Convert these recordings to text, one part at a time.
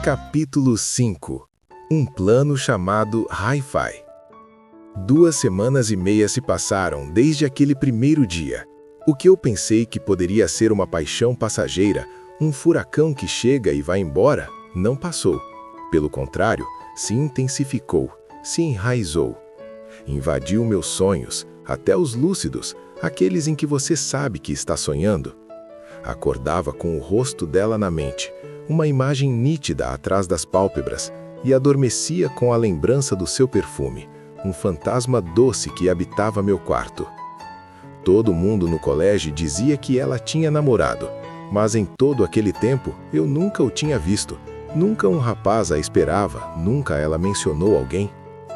Capítulo 5. Um plano chamado Hi-Fi. 2 semanas e meia se passaram desde aquele primeiro dia. O que eu pensei que poderia ser uma paixão passageira, um furacão que chega e vai embora, não passou. Pelo contrário, se intensificou, se enraizou. Invadiu meus sonhos, até os lúcidos, aqueles em que você sabe que está sonhando. Acordava com o rosto dela na mente, uma imagem nítida atrás das pálpebras, e adormecia com a lembrança do seu perfume, um fantasma doce que habitava meu quarto. Todo mundo no colégio dizia que ela tinha namorado, mas em todo aquele tempo eu nunca o tinha visto, nunca um rapaz a esperava, nunca ela mencionou alguém.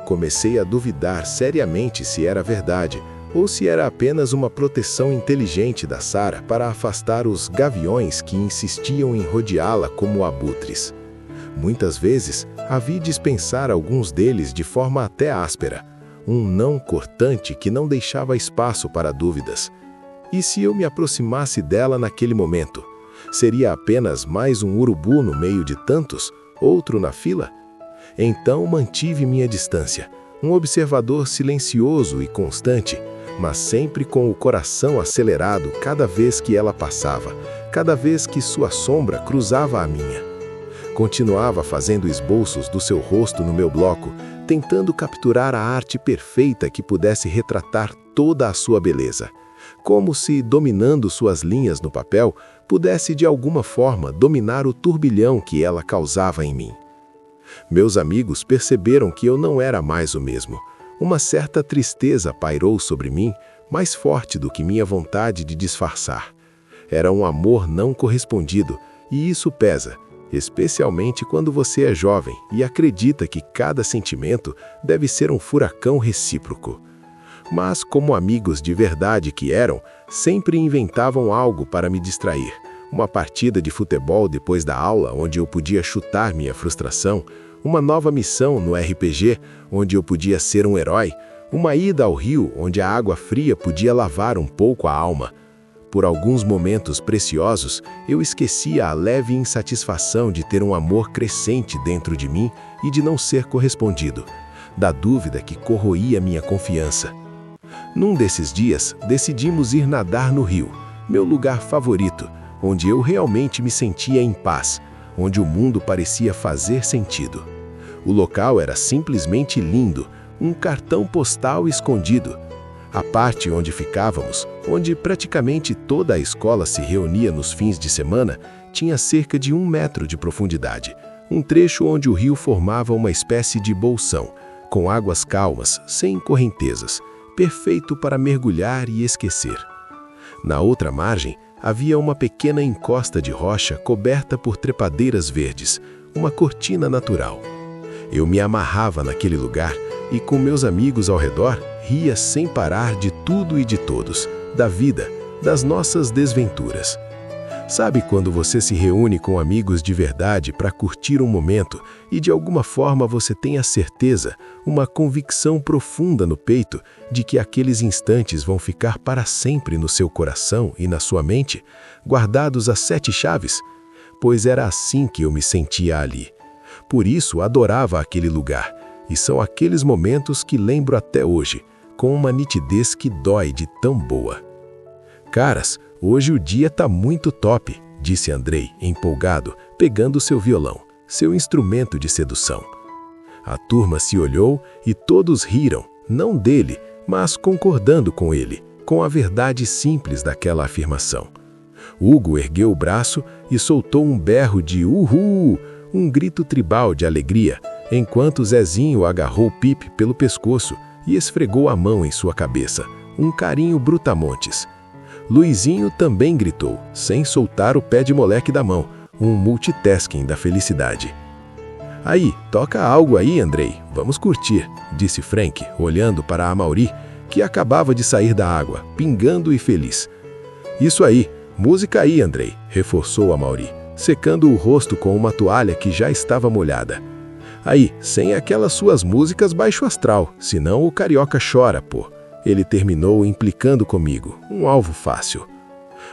Comecei a duvidar seriamente se era verdade, ou se era apenas uma proteção inteligente da Sarah para afastar os gaviões que insistiam em rodeá-la como abutres. Muitas vezes, a vi dispensar alguns deles de forma até áspera, um não cortante que não deixava espaço para dúvidas. E se eu me aproximasse dela naquele momento? Seria apenas mais um urubu no meio de tantos, outro na fila? Então mantive minha distância, um observador silencioso e constante, mas sempre com o coração acelerado cada vez que ela passava, cada vez que sua sombra cruzava a minha. Continuava fazendo esboços do seu rosto no meu bloco, tentando capturar a arte perfeita que pudesse retratar toda a sua beleza, como se, dominando suas linhas no papel, pudesse de alguma forma dominar o turbilhão que ela causava em mim. Meus amigos perceberam que eu não era mais o mesmo. Uma certa tristeza pairou sobre mim, mais forte do que minha vontade de disfarçar. Era um amor não correspondido, e isso pesa, especialmente quando você é jovem e acredita que cada sentimento deve ser um furacão recíproco. Mas, como amigos de verdade que eram, sempre inventavam algo para me distrair. Uma partida de futebol depois da aula, onde eu podia chutar minha frustração, uma nova missão no RPG, onde eu podia ser um herói, uma ida ao rio, onde a água fria podia lavar um pouco a alma. Por alguns momentos preciosos, eu esquecia a leve insatisfação de ter um amor crescente dentro de mim e de não ser correspondido, da dúvida que corroía minha confiança. Num desses dias, decidimos ir nadar no rio, meu lugar favorito, onde eu realmente me sentia em paz, onde o mundo parecia fazer sentido. O local era simplesmente lindo, um cartão postal escondido. A parte onde ficávamos, onde praticamente toda a escola se reunia nos fins de semana, tinha cerca de 1 metro de profundidade, um trecho onde o rio formava uma espécie de bolsão, com águas calmas, sem correntezas, perfeito para mergulhar e esquecer. Na outra margem, havia uma pequena encosta de rocha coberta por trepadeiras verdes, uma cortina natural. Eu me amarrava naquele lugar e, com meus amigos ao redor, ria sem parar de tudo e de todos, da vida, das nossas desventuras. Sabe quando você se reúne com amigos de verdade para curtir um momento e de alguma forma você tem a certeza, uma convicção profunda no peito de que aqueles instantes vão ficar para sempre no seu coração e na sua mente, guardados às 7 chaves? Pois era assim que eu me sentia ali. Por isso adorava aquele lugar, e são aqueles momentos que lembro até hoje, com uma nitidez que dói de tão boa. Caras, hoje o dia tá muito top, disse Andrei, empolgado, pegando seu violão, seu instrumento de sedução. A turma se olhou e todos riram, não dele, mas concordando com ele, com a verdade simples daquela afirmação. Hugo ergueu o braço e soltou um berro de uhul, um grito tribal de alegria, enquanto Zezinho agarrou Pipe pelo pescoço e esfregou a mão em sua cabeça, um carinho brutamontes. Luizinho também gritou, sem soltar o pé de moleque da mão, um multitasking da felicidade. Aí, toca algo aí, Andrei, vamos curtir, disse Frank, olhando para Amaury, que acabava de sair da água, pingando e feliz. Isso aí, música aí, Andrei, reforçou Amaury, secando o rosto com uma toalha que já estava molhada. Aí, sem aquelas suas músicas baixo astral, senão o carioca chora, pô. Ele terminou implicando comigo, um alvo fácil.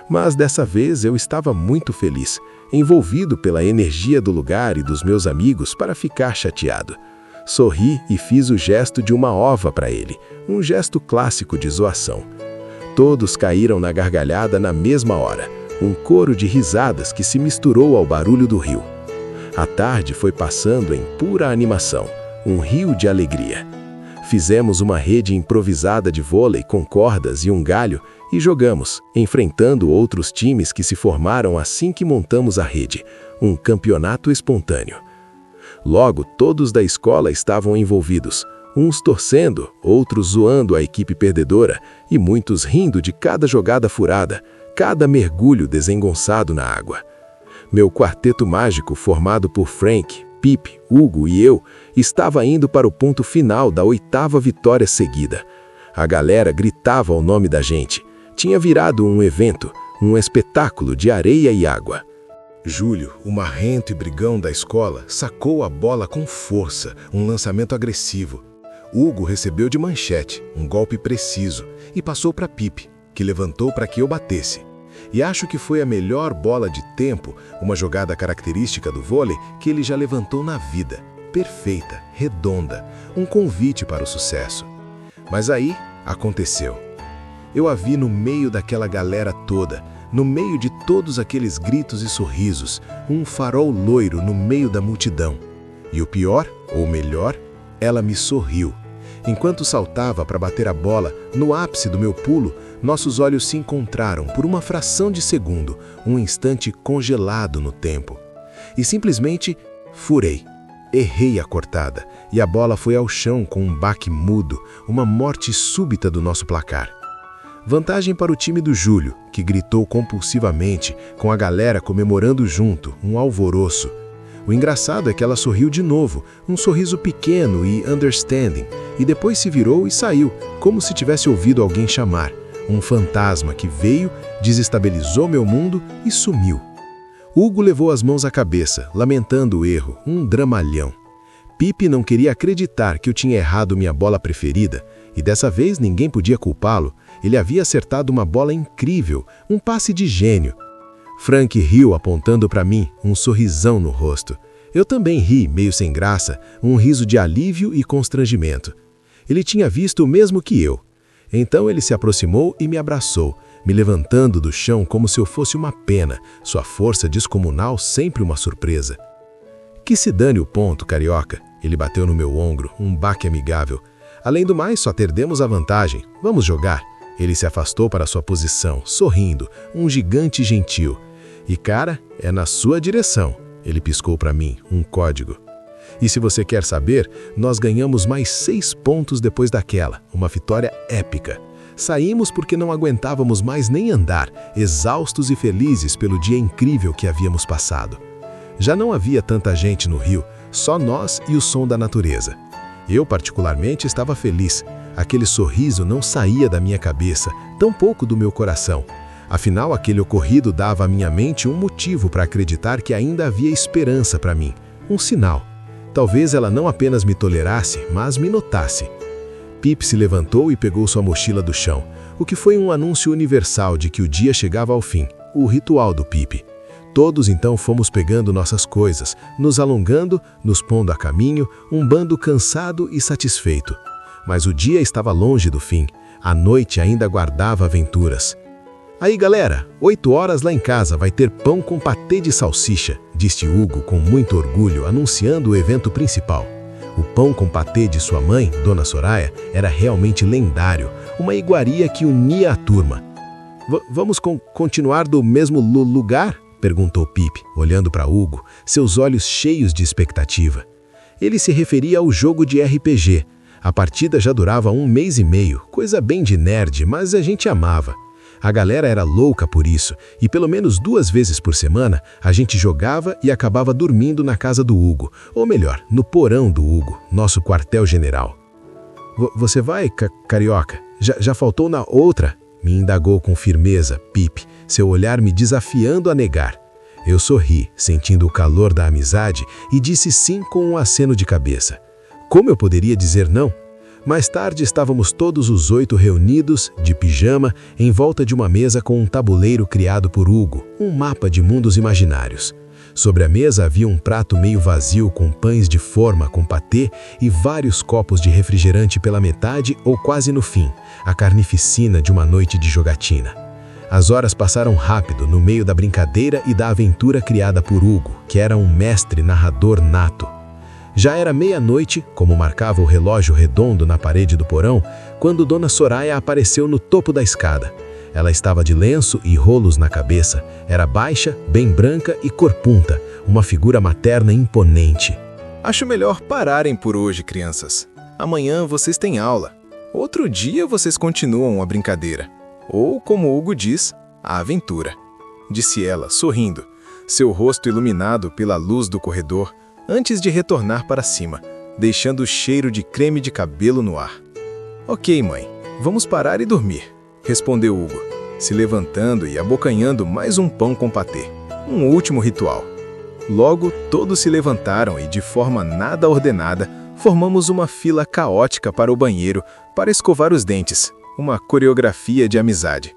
Mas dessa vez eu estava muito feliz, envolvido pela energia do lugar e dos meus amigos para ficar chateado. Sorri e fiz o gesto de uma ova para ele, um gesto clássico de zoação. Todos caíram na gargalhada na mesma hora, um coro de risadas que se misturou ao barulho do rio. A tarde foi passando em pura animação, um rio de alegria. Fizemos uma rede improvisada de vôlei com cordas e um galho e jogamos, enfrentando outros times que se formaram assim que montamos a rede, um campeonato espontâneo. Logo, todos da escola estavam envolvidos, uns torcendo, outros zoando a equipe perdedora e muitos rindo de cada jogada furada, cada mergulho desengonçado na água. Meu quarteto mágico, formado por Frank, Pip, Hugo e eu, estava indo para o ponto final da 8ª vitória seguida. A galera gritava o nome da gente. Tinha virado um evento, um espetáculo de areia e água. Júlio, o marrento e brigão da escola, sacou a bola com força, um lançamento agressivo. Hugo recebeu de manchete, um golpe preciso, e passou para Pip, que levantou para que eu batesse. E acho que foi a melhor bola de tempo, uma jogada característica do vôlei que ele já levantou na vida. Perfeita, redonda, um convite para o sucesso. Mas aí, aconteceu. Eu a vi no meio daquela galera toda, no meio de todos aqueles gritos e sorrisos, um farol loiro no meio da multidão. E o pior, ou melhor, ela me sorriu. Enquanto saltava para bater a bola, no ápice do meu pulo, nossos olhos se encontraram por uma fração de segundo, um instante congelado no tempo. E simplesmente furei. Errei a cortada, e a bola foi ao chão com um baque mudo, uma morte súbita do nosso placar. Vantagem para o time do Júlio, que gritou compulsivamente, com a galera comemorando junto, um alvoroço. O engraçado é que ela sorriu de novo, um sorriso pequeno e understanding, e depois se virou e saiu, como se tivesse ouvido alguém chamar. Um fantasma que veio, desestabilizou meu mundo e sumiu. Hugo levou as mãos à cabeça, lamentando o erro, um dramalhão. Pipe não queria acreditar que eu tinha errado minha bola preferida, e dessa vez ninguém podia culpá-lo. Ele havia acertado uma bola incrível, um passe de gênio. Frank riu apontando para mim, um sorrisão no rosto. Eu também ri, meio sem graça, um riso de alívio e constrangimento. Ele tinha visto o mesmo que eu. Então ele se aproximou e me abraçou, me levantando do chão como se eu fosse uma pena, sua força descomunal sempre uma surpresa. Que se dane o ponto, carioca. Ele bateu no meu ombro, um baque amigável. Além do mais, só perdemos a vantagem. Vamos jogar. Ele se afastou para sua posição, sorrindo, um gigante gentil. E cara, é na sua direção. Ele piscou para mim, um código. E se você quer saber, nós ganhamos mais 6 pontos depois daquela, uma vitória épica. Saímos porque não aguentávamos mais nem andar, exaustos e felizes pelo dia incrível que havíamos passado. Já não havia tanta gente no rio, só nós e o som da natureza. Eu, particularmente, estava feliz. Aquele sorriso não saía da minha cabeça, tampouco do meu coração. Afinal, aquele ocorrido dava à minha mente um motivo para acreditar que ainda havia esperança para mim, um sinal. Talvez ela não apenas me tolerasse, mas me notasse. Pip se levantou e pegou sua mochila do chão, o que foi um anúncio universal de que o dia chegava ao fim, o ritual do Pip. Todos então fomos pegando nossas coisas, nos alongando, nos pondo a caminho, um bando cansado e satisfeito. Mas o dia estava longe do fim, a noite ainda guardava aventuras. Aí galera, 8 horas lá em casa vai ter pão com patê de salsicha, disse Hugo com muito orgulho, anunciando o evento principal. O pão com patê de sua mãe, Dona Soraya, era realmente lendário, uma iguaria que unia a turma. Vamos continuar do mesmo lugar? Perguntou Pip, olhando para Hugo, seus olhos cheios de expectativa. Ele se referia ao jogo de RPG. A partida já durava 1 mês e meio, coisa bem de nerd, mas a gente amava. A galera era louca por isso, e pelo menos 2 vezes por semana a gente jogava e acabava dormindo na casa do Hugo, ou melhor, no porão do Hugo, nosso quartel-general. Você vai, carioca? Já faltou na outra? Me indagou com firmeza, Pip, seu olhar me desafiando a negar. Eu sorri, sentindo o calor da amizade, e disse sim com um aceno de cabeça. Como eu poderia dizer não? Mais tarde estávamos todos os 8 reunidos, de pijama, em volta de uma mesa com um tabuleiro criado por Hugo, um mapa de mundos imaginários. Sobre a mesa havia um prato meio vazio com pães de forma com patê e vários copos de refrigerante pela metade ou quase no fim, a carnificina de uma noite de jogatina. As horas passaram rápido no meio da brincadeira e da aventura criada por Hugo, que era um mestre narrador nato. Já era meia-noite, como marcava o relógio redondo na parede do porão, quando Dona Soraya apareceu no topo da escada. Ela estava de lenço e rolos na cabeça, era baixa, bem branca e corpunta, uma figura materna imponente. Acho melhor pararem por hoje, crianças. Amanhã vocês têm aula. Outro dia vocês continuam a brincadeira. Ou, como Hugo diz, a aventura. Disse ela, sorrindo, seu rosto iluminado pela luz do corredor, antes de retornar para cima, deixando o cheiro de creme de cabelo no ar. Ok, mãe, vamos parar e dormir, respondeu Hugo, se levantando e abocanhando mais um pão com patê. Um último ritual. Logo, todos se levantaram e, de forma nada ordenada, formamos uma fila caótica para o banheiro para escovar os dentes, uma coreografia de amizade.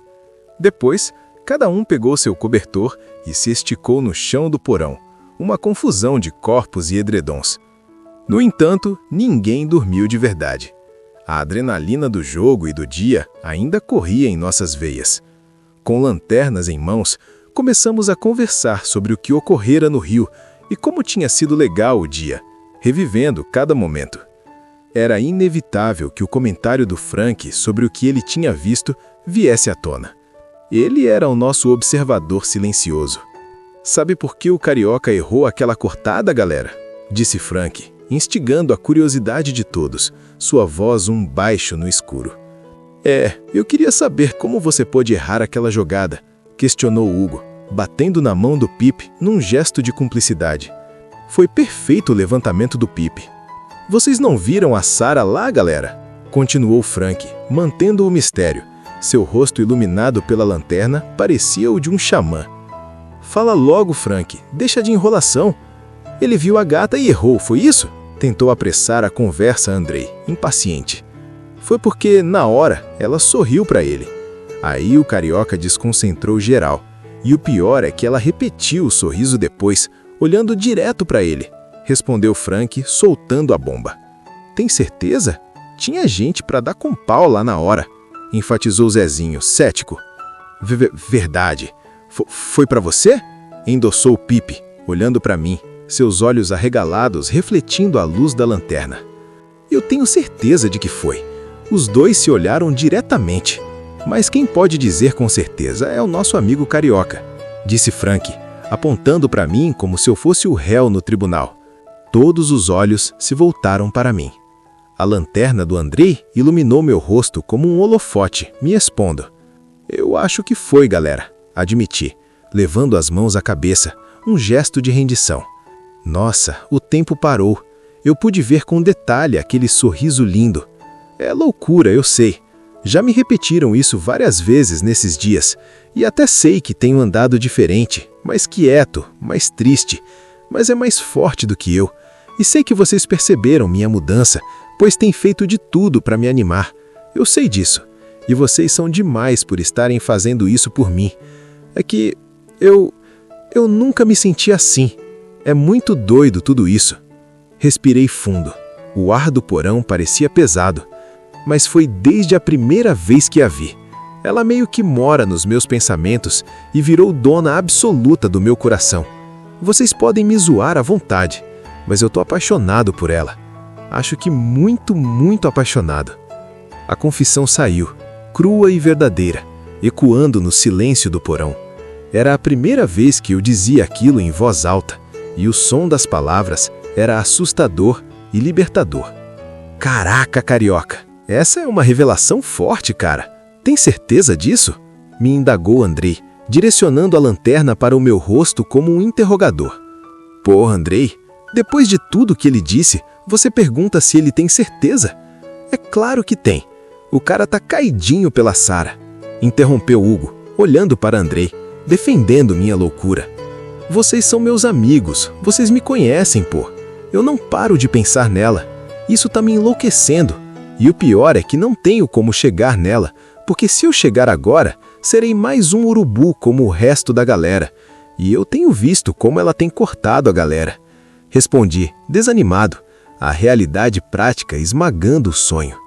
Depois, cada um pegou seu cobertor e se esticou no chão do porão, uma confusão de corpos e edredons. No entanto, ninguém dormiu de verdade. A adrenalina do jogo e do dia ainda corria em nossas veias. Com lanternas em mãos, começamos a conversar sobre o que ocorrera no rio e como tinha sido legal o dia, revivendo cada momento. Era inevitável que o comentário do Frank sobre o que ele tinha visto viesse à tona. Ele era o nosso observador silencioso. Sabe por que o carioca errou aquela cortada, galera? Disse Frank, instigando a curiosidade de todos, sua voz baixo no escuro. Eu queria saber como você pôde errar aquela jogada, questionou Hugo, batendo na mão do Pip num gesto de cumplicidade. Foi perfeito o levantamento do Pip. Vocês não viram a Sarah lá, galera? Continuou Frank, mantendo o mistério. Seu rosto iluminado pela lanterna parecia o de um xamã. Fala logo, Frank, deixa de enrolação. Ele viu a gata e errou, foi isso? Tentou apressar a conversa Andrei, impaciente. Foi porque, na hora, ela sorriu para ele. Aí o carioca desconcentrou geral. E o pior é que ela repetiu o sorriso depois, olhando direto para ele. Respondeu Frank, soltando a bomba. Tem certeza? Tinha gente para dar com pau lá na hora, enfatizou Zezinho, cético. Verdade. Foi para você? Endossou o Pipe, olhando para mim, seus olhos arregalados refletindo a luz da lanterna. Eu tenho certeza de que foi. Os dois se olharam diretamente. Mas quem pode dizer com certeza é o nosso amigo carioca, disse Frank, apontando para mim como se eu fosse o réu no tribunal. Todos os olhos se voltaram para mim. A lanterna do Andrei iluminou meu rosto como um holofote, me expondo. Eu acho que foi, galera, admiti, levando as mãos à cabeça, um gesto de rendição. Nossa, o tempo parou. Eu pude ver com detalhe aquele sorriso lindo. É loucura, eu sei. Já me repetiram isso várias vezes nesses dias, e até sei que tenho andado diferente, mais quieto, mais triste, mas é mais forte do que eu. E sei que vocês perceberam minha mudança, pois têm feito de tudo para me animar. Eu sei disso. E vocês são demais por estarem fazendo isso por mim. É que eu nunca me senti assim. É muito doido tudo isso. Respirei fundo. O ar do porão parecia pesado, mas foi desde a primeira vez que a vi. Ela meio que mora nos meus pensamentos e virou dona absoluta do meu coração. Vocês podem me zoar à vontade, mas eu tô apaixonado por ela. Acho que muito, muito apaixonado. A confissão saiu, crua e verdadeira, ecoando no silêncio do porão. Era a primeira vez que eu dizia aquilo em voz alta, e o som das palavras era assustador e libertador. Caraca, carioca, essa é uma revelação forte, cara. Tem certeza disso? Me indagou Andrei, direcionando a lanterna para o meu rosto como um interrogador. Pô, Andrei, depois de tudo que ele disse, você pergunta se ele tem certeza? É claro que tem. O cara tá caidinho pela Sarah. Interrompeu Hugo, olhando para Andrei, defendendo minha loucura. Vocês são meus amigos, vocês me conhecem, pô. Eu não paro de pensar nela. Isso tá me enlouquecendo. E o pior é que não tenho como chegar nela, porque se eu chegar agora, serei mais um urubu como o resto da galera. E eu tenho visto como ela tem cortado a galera. Respondi, desanimado, a realidade prática esmagando o sonho.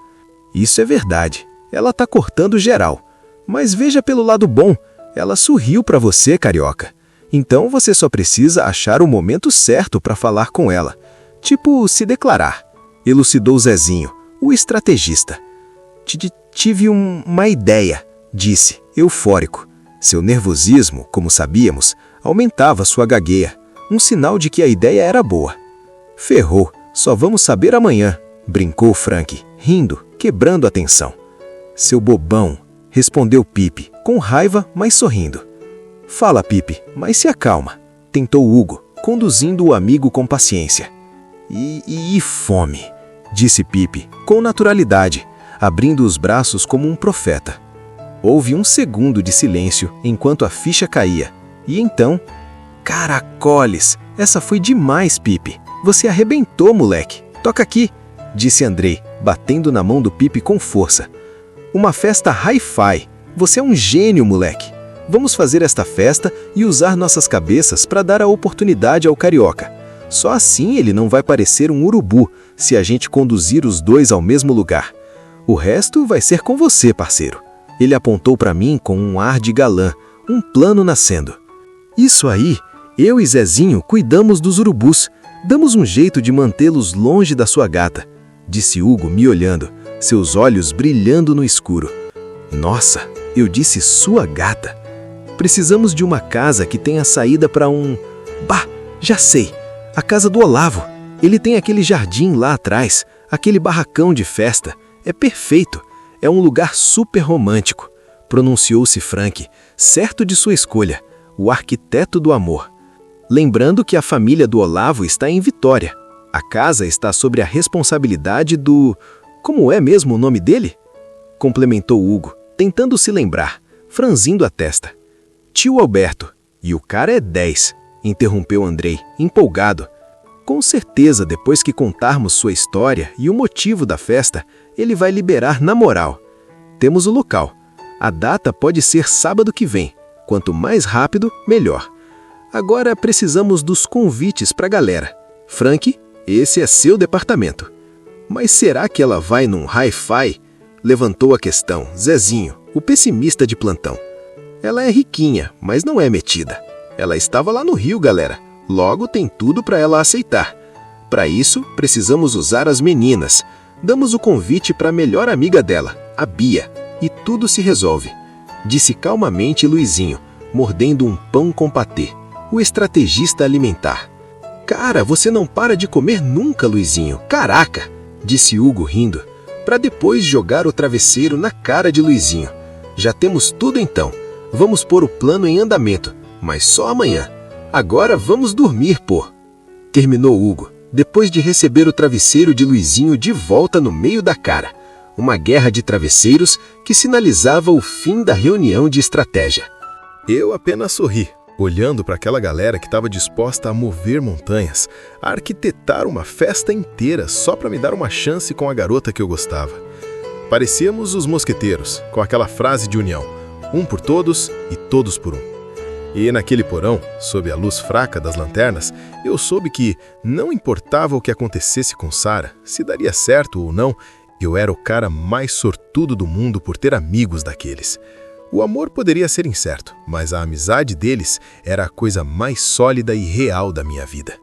Isso é verdade, ela tá cortando geral. Mas veja pelo lado bom, ela sorriu para você, carioca. Então você só precisa achar o momento certo para falar com ela. Tipo, se declarar. Elucidou Zezinho, o estrategista. Tive uma ideia, disse, eufórico. Seu nervosismo, como sabíamos, aumentava sua gagueia, um sinal de que a ideia era boa. Ferrou, só vamos saber amanhã, brincou Frank, rindo, quebrando a tensão. Seu bobão, respondeu Pipe, com raiva, mas sorrindo. Fala, Pipe, mas se acalma, tentou Hugo, conduzindo o amigo com paciência. E fome, disse Pipe, com naturalidade, abrindo os braços como um profeta. Houve um segundo de silêncio enquanto a ficha caía. E então... Caracoles! Essa foi demais, Pipe. Você arrebentou, moleque. Toca aqui, disse Andrei, batendo na mão do Pipe com força. Uma festa hi-fi. Você é um gênio, moleque. Vamos fazer esta festa e usar nossas cabeças para dar a oportunidade ao carioca. Só assim ele não vai parecer um urubu se a gente conduzir os dois ao mesmo lugar. O resto vai ser com você, parceiro. Ele apontou para mim com um ar de galã, um plano nascendo. Isso aí, eu e Zezinho cuidamos dos urubus. Damos um jeito de mantê-los longe da sua gata, disse Hugo me olhando, seus olhos brilhando no escuro. Nossa, eu disse sua gata. Precisamos de uma casa que tenha saída para um... Bah, já sei, a casa do Olavo. Ele tem aquele jardim lá atrás, aquele barracão de festa. É perfeito, é um lugar super romântico, pronunciou-se Frank, certo de sua escolha, o arquiteto do amor. Lembrando que a família do Olavo está em Vitória. A casa está sobre a responsabilidade do... Como é mesmo o nome dele? Complementou Hugo, tentando se lembrar, franzindo a testa. Tio Alberto. E o cara é 10, interrompeu Andrei, empolgado. Com certeza, depois que contarmos sua história e o motivo da festa, ele vai liberar na moral. Temos o local. A data pode ser sábado que vem. Quanto mais rápido, melhor. Agora precisamos dos convites para a galera. Frank, esse é seu departamento. Mas será que ela vai num hi-fi? Levantou a questão Zezinho, o pessimista de plantão. Ela é riquinha, mas não é metida. Ela estava lá no Rio, galera. Logo tem tudo para ela aceitar. Para isso, precisamos usar as meninas. Damos o convite para a melhor amiga dela, a Bia, e tudo se resolve. Disse calmamente Luizinho, mordendo um pão com patê, o estrategista alimentar. Cara, você não para de comer nunca, Luizinho. Caraca! Disse Hugo rindo, para depois jogar o travesseiro na cara de Luizinho. Já temos tudo então. Vamos pôr o plano em andamento, mas só amanhã. Agora vamos dormir, pô. Terminou Hugo, depois de receber o travesseiro de Luizinho de volta no meio da cara. Uma guerra de travesseiros que sinalizava o fim da reunião de estratégia. Eu apenas sorri, olhando para aquela galera que estava disposta a mover montanhas, a arquitetar uma festa inteira só para me dar uma chance com a garota que eu gostava. Parecíamos os mosqueteiros, com aquela frase de união, um por todos e todos por um. E naquele porão, sob a luz fraca das lanternas, eu soube que, não importava o que acontecesse com Sara, se daria certo ou não, eu era o cara mais sortudo do mundo por ter amigos daqueles. O amor poderia ser incerto, mas a amizade deles era a coisa mais sólida e real da minha vida.